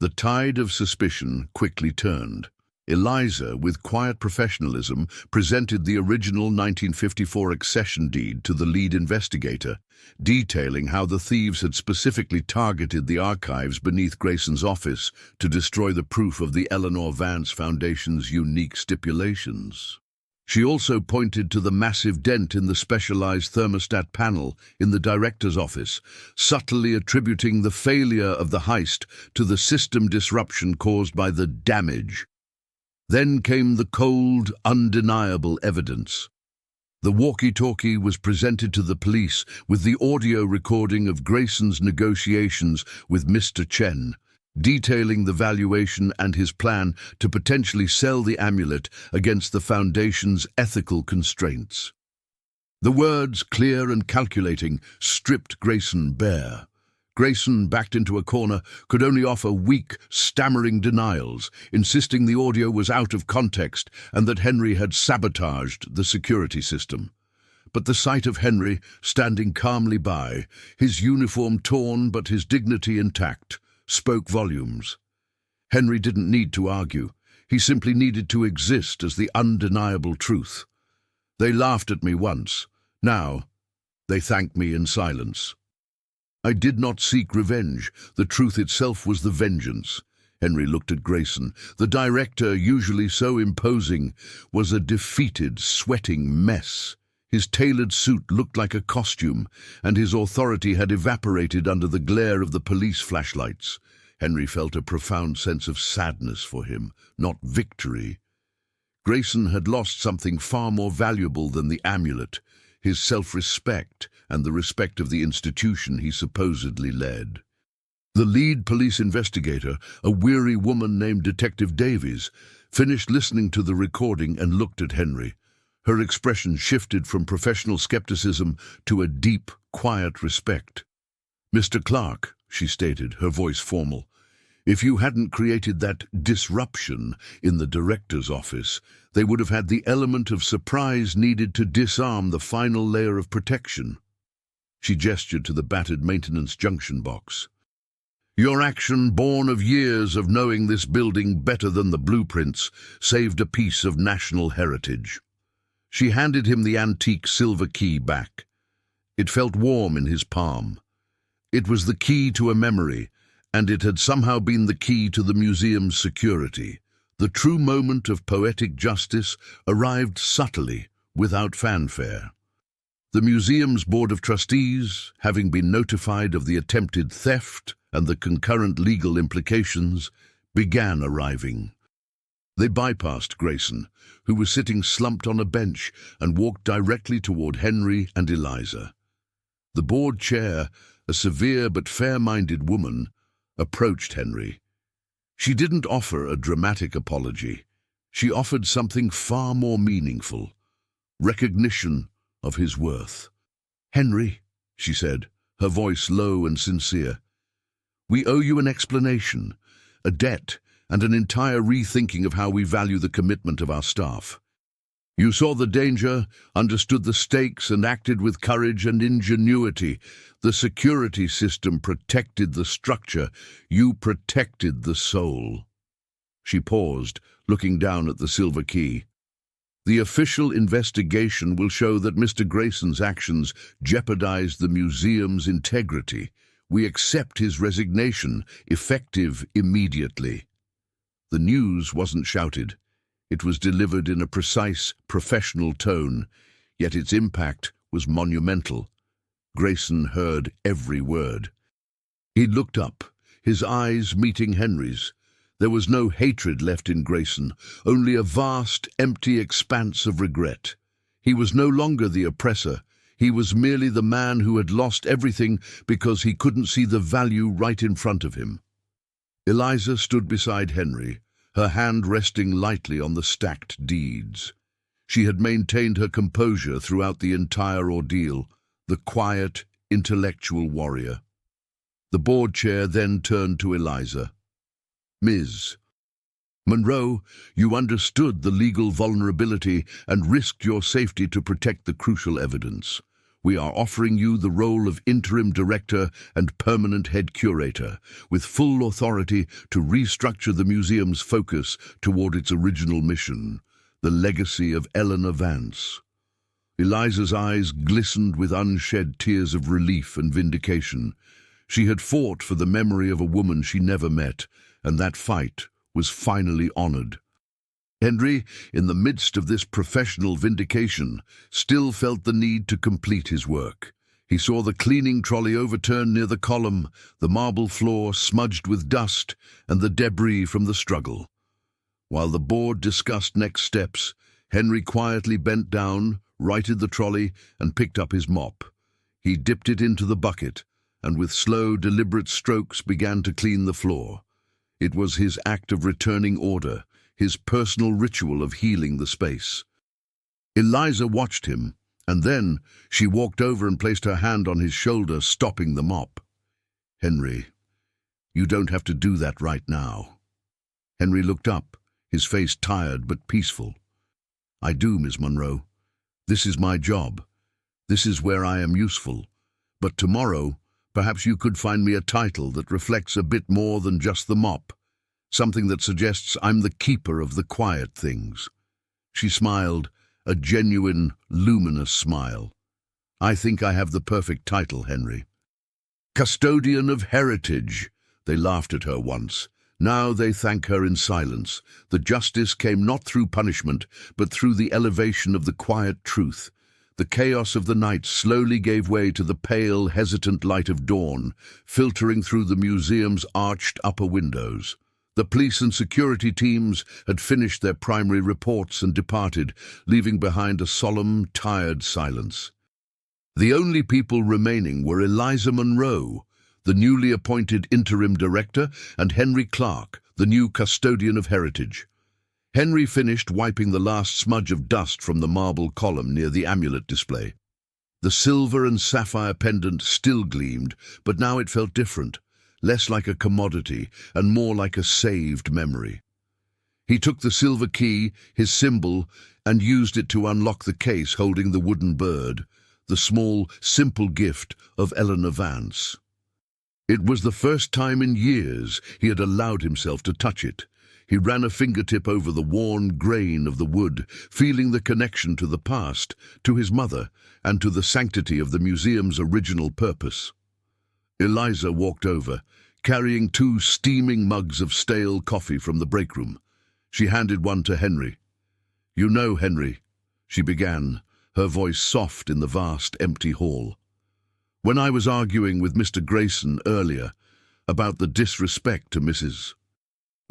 the tide of suspicion quickly turned. Eliza, with quiet professionalism, presented the original 1954 accession deed to the lead investigator, detailing how the thieves had specifically targeted the archives beneath Greyson's office to destroy the proof of the Eleanor Vance Foundation's unique stipulations. She also pointed to the massive dent in the specialized thermostat panel in the director's office, subtly attributing the failure of the heist to the system disruption caused by the damage. Then came the cold, undeniable evidence. The walkie-talkie was presented to the police with the audio recording of Greyson's negotiations with Mr. Chen, detailing the valuation and his plan to potentially sell the amulet against the Foundation's ethical constraints. The words, clear and calculating, stripped Greyson bare. Greyson, backed into a corner, could only offer weak, stammering denials, insisting the audio was out of context and that Henry had sabotaged the security system. But the sight of Henry, standing calmly by, his uniform torn but his dignity intact, spoke volumes. Henry didn't need to argue. He simply needed to exist as the undeniable truth. They laughed at me once. Now, they thanked me in silence. I did not seek revenge. The truth itself was the vengeance. Henry looked at Greyson. The director, usually so imposing, was a defeated, sweating mess. His tailored suit looked like a costume, and his authority had evaporated under the glare of the police flashlights. Henry felt a profound sense of sadness for him, not victory. Greyson had lost something far more valuable than the amulet, his self-respect and the respect of the institution he supposedly led. The lead police investigator, a weary woman named Detective Davies, finished listening to the recording and looked at Henry. Her expression shifted from professional skepticism to a deep, quiet respect. "Mr. Clark," she stated, her voice formal, "if you hadn't created that disruption in the director's office, they would have had the element of surprise needed to disarm the final layer of protection." She gestured to the battered maintenance junction box. "Your action, born of years of knowing this building better than the blueprints, saved a piece of national heritage." She handed him the antique silver key back. It felt warm in his palm. It was the key to a memory, and it had somehow been the key to the museum's security. The true moment of poetic justice arrived subtly, without fanfare. The museum's board of trustees, having been notified of the attempted theft and the concurrent legal implications, began arriving. They bypassed Greyson, who was sitting slumped on a bench, and walked directly toward Henry and Eliza. The board chair, a severe but fair-minded woman, approached Henry. She didn't offer a dramatic apology. She offered something far more meaningful: recognition of his worth. "Henry," she said, her voice low and sincere, "we owe you an explanation, a debt, and an entire rethinking of how we value the commitment of our staff. You saw the danger, understood the stakes, and acted with courage and ingenuity. The security system protected the structure. You protected the soul." She paused, looking down at the silver key. "The official investigation will show that Mr. Greyson's actions jeopardized the museum's integrity. We accept his resignation, effective immediately." The news wasn't shouted. It was delivered in a precise, professional tone, yet its impact was monumental. Greyson heard every word. He looked up, his eyes meeting Henry's. There was no hatred left in Greyson, only a vast, empty expanse of regret. He was no longer the oppressor. He was merely the man who had lost everything because he couldn't see the value right in front of him. Eliza stood beside Henry, her hand resting lightly on the stacked deeds. She had maintained her composure throughout the entire ordeal, the quiet, intellectual warrior. The board chair then turned to Eliza. Ms. Monroe, you understood the legal vulnerability and risked your safety to protect the crucial evidence. We are offering you the role of interim director and permanent head curator, with full authority to restructure the museum's focus toward its original mission, the legacy of Eleanor Vance. Eliza's eyes glistened with unshed tears of relief and vindication. She had fought for the memory of a woman she never met, and that fight was finally honored. Henry, in the midst of this professional vindication, still felt the need to complete his work. He saw the cleaning trolley overturned near the column, the marble floor smudged with dust, and the debris from the struggle. While the board discussed next steps, Henry quietly bent down, righted the trolley, and picked up his mop. He dipped it into the bucket, and with slow, deliberate strokes began to clean the floor. It was his act of returning order, his personal ritual of healing the space. Eliza watched him, and then she walked over and placed her hand on his shoulder, stopping the mop. Henry, you don't have to do that right now. Henry looked up, his face tired but peaceful. I do, Miss Monroe. This is my job. This is where I am useful. But tomorrow, perhaps you could find me a title that reflects a bit more than just the mop. Something that suggests I'm the keeper of the quiet things. She smiled, a genuine, luminous smile. I think I have the perfect title, Henry. Custodian of Heritage. They laughed at her once. Now they thank her in silence. The justice came not through punishment, but through the elevation of the quiet truth. The chaos of the night slowly gave way to the pale, hesitant light of dawn, filtering through the museum's arched upper windows. The police and security teams had finished their primary reports and departed, leaving behind a solemn, tired silence. The only people remaining were Eliza Monroe, the newly appointed interim director, and Henry Clark, the new custodian of heritage. Henry finished wiping the last smudge of dust from the marble column near the amulet display. The silver and sapphire pendant still gleamed, but now it felt different. Less like a commodity and more like a saved memory. He took the silver key, his symbol, and used it to unlock the case holding the wooden bird, the small, simple gift of Eleanor Vance. It was the first time in years he had allowed himself to touch it. He ran a fingertip over the worn grain of the wood, feeling the connection to the past, to his mother, and to the sanctity of the museum's original purpose. Eliza walked over, carrying 2 steaming mugs of stale coffee from the break room. She handed one to Henry. You know, Henry, she began, her voice soft in the vast, empty hall. When I was arguing with Mr. Greyson earlier about the disrespect to Mrs.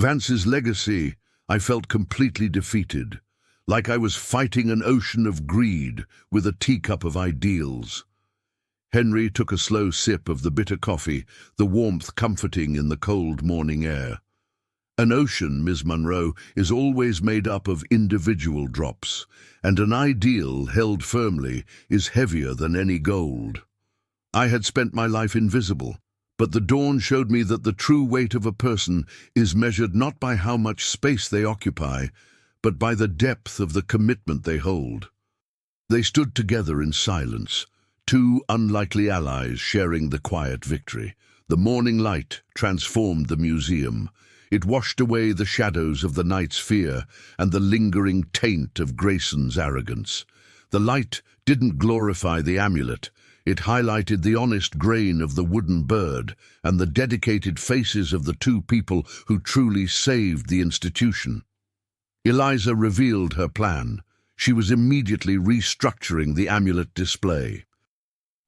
Vance's legacy, I felt completely defeated, like I was fighting an ocean of greed with a teacup of ideals. Henry took a slow sip of the bitter coffee, the warmth comforting in the cold morning air. An ocean, Miss Monroe, is always made up of individual drops, and an ideal held firmly is heavier than any gold. I had spent my life invisible, but the dawn showed me that the true weight of a person is measured not by how much space they occupy, but by the depth of the commitment they hold. They stood together in silence, 2 unlikely allies sharing the quiet victory. The morning light transformed the museum. It washed away the shadows of the night's fear and the lingering taint of Greyson's arrogance. The light didn't glorify the amulet. It highlighted the honest grain of the wooden bird and the dedicated faces of the 2 people who truly saved the institution. Eliza revealed her plan. She was immediately restructuring the amulet display.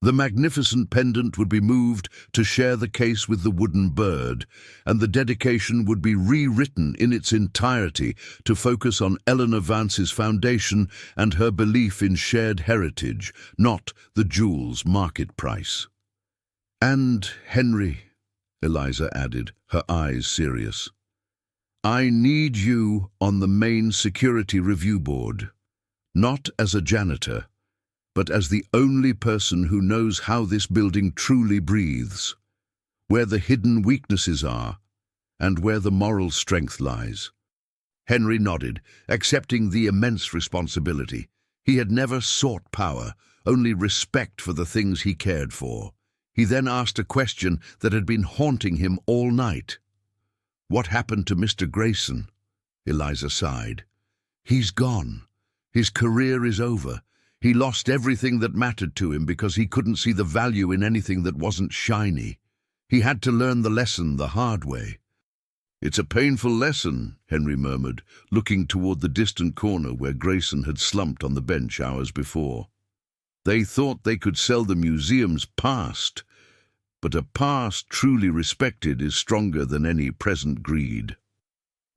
The magnificent pendant would be moved to share the case with the wooden bird, and the dedication would be rewritten in its entirety to focus on Eleanor Vance's foundation and her belief in shared heritage, not the jewel's market price. "And, Henry," Eliza added, her eyes serious, "I need you on the main security review board, not as a janitor, but as the only person who knows how this building truly breathes, where the hidden weaknesses are, and where the moral strength lies." Henry nodded, accepting the immense responsibility. He had never sought power, only respect for the things he cared for. He then asked a question that had been haunting him all night. "What happened to Mr. Greyson?" Eliza sighed. "He's gone. His career is over. He lost everything that mattered to him because he couldn't see the value in anything that wasn't shiny. He had to learn the lesson the hard way." "It's a painful lesson," Henry murmured, looking toward the distant corner where Greyson had slumped on the bench hours before. They thought they could sell the museum's past, but a past truly respected is stronger than any present greed.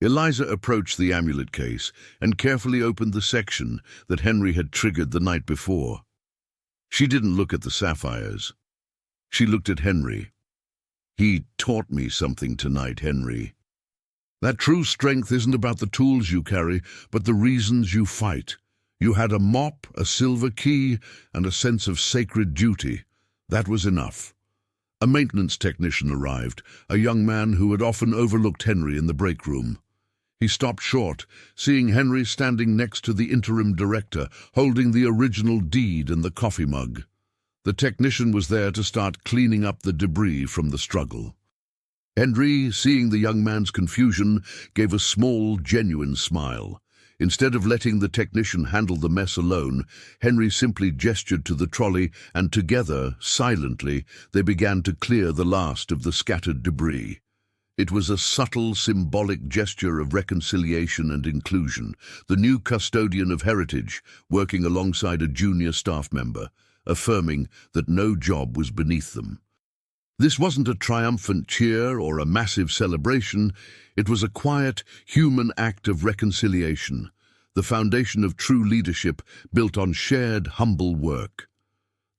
Eliza approached the amulet case and carefully opened the section that Henry had triggered the night before. She didn't look at the sapphires. She looked at Henry. "He taught me something tonight, Henry. That true strength isn't about the tools you carry, but the reasons you fight. You had a mop, a silver key, and a sense of sacred duty. That was enough." A maintenance technician arrived, a young man who had often overlooked Henry in the break room. He stopped short, seeing Henry standing next to the interim director, holding the original deed and the coffee mug. The technician was there to start cleaning up the debris from the struggle. Henry, seeing the young man's confusion, gave a small, genuine smile. Instead of letting the technician handle the mess alone, Henry simply gestured to the trolley, and together, silently, they began to clear the last of the scattered debris. It was a subtle, symbolic gesture of reconciliation and inclusion, the new custodian of heritage working alongside a junior staff member, affirming that no job was beneath them. This wasn't a triumphant cheer or a massive celebration. It was a quiet, human act of reconciliation, the foundation of true leadership built on shared, humble work.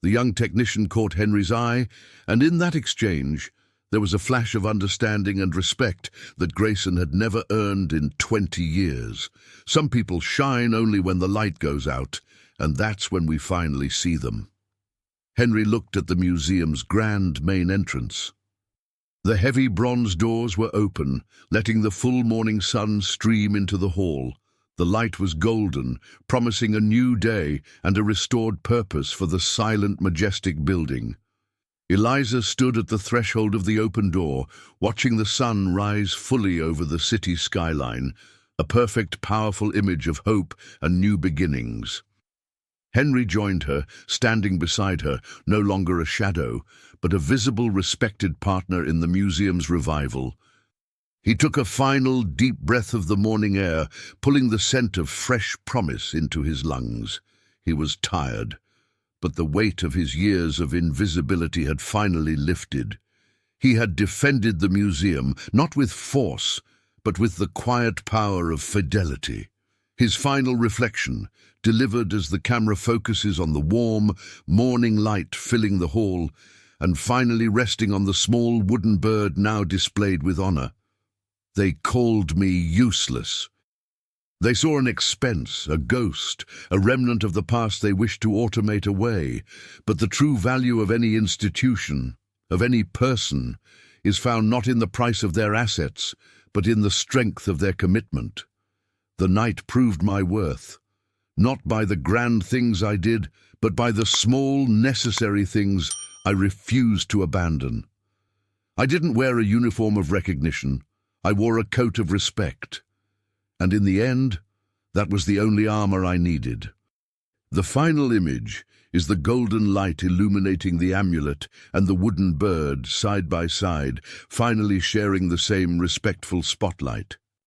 The young technician caught Henry's eye, and in that exchange, there was a flash of understanding and respect that Greyson had never earned in 20 years. Some people shine only when the light goes out, and that's when we finally see them. Henry looked at the museum's grand main entrance. The heavy bronze doors were open, letting the full morning sun stream into the hall. The light was golden, promising a new day and a restored purpose for the silent, majestic building. Eliza stood at the threshold of the open door, watching the sun rise fully over the city skyline, a perfect, powerful image of hope and new beginnings. Henry joined her, standing beside her, no longer a shadow, but a visible, respected partner in the museum's revival. He took a final, deep breath of the morning air, pulling the scent of fresh promise into his lungs. He was tired, but the weight of his years of invisibility had finally lifted. He had defended the museum, not with force, but with the quiet power of fidelity. His final reflection, delivered as the camera focuses on the warm, morning light filling the hall, and finally resting on the small wooden bird now displayed with honor. "They called me useless." They saw an expense, a ghost, a remnant of the past they wished to automate away. But the true value of any institution, of any person, is found not in the price of their assets, but in the strength of their commitment. The night proved my worth, not by the grand things I did, but by the small, necessary things I refused to abandon. I didn't wear a uniform of recognition. I wore a coat of respect. And in the end, that was the only armor I needed. The final image is the golden light illuminating the amulet and the wooden bird side by side, finally sharing the same respectful spotlight.